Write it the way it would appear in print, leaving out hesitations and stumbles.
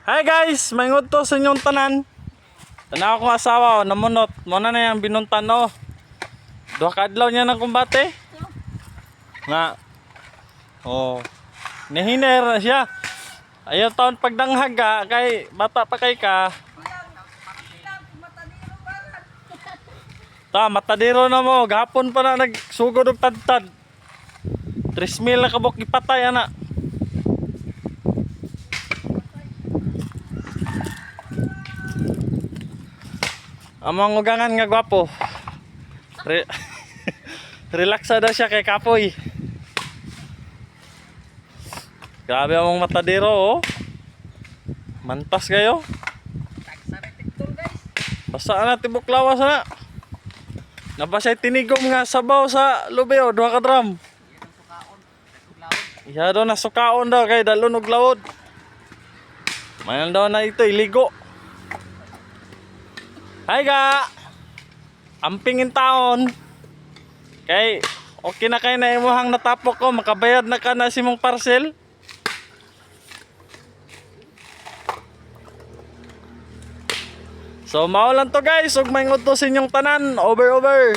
Hi guys, maingod to sa inyong tanan. Tanaw akong asawa, namunot. Muna na yung binuntan o. Duha ka adlaw niya ng kumbate. Nga. Oh. Nihiner na siya. Ayaw taon pagdanghaga kay bata pa kay ka. Ta, matadiro na mo. Gapon pa na nagsugod og tadtad. 3,000 na kabok ipatay ana. Amang ugangan nga gwapo. Relaxa daw siya kay kapoy. Grabe among matadero oh. Mantas kayo. Basta na tibok lawas na. Nabasay tinigom nga sabaw sa lubeo, 2 ka drum. Iya daw na sukaon daw kay dalon og lawod. Mayan daw na ito iligo. Hi ga. Ampingin taon. Kay okay na kay na imuhang natapok ko, makabayad na ka na si mong parcel. So mao lang to guys, ug maingod to sa inyong tanan, over.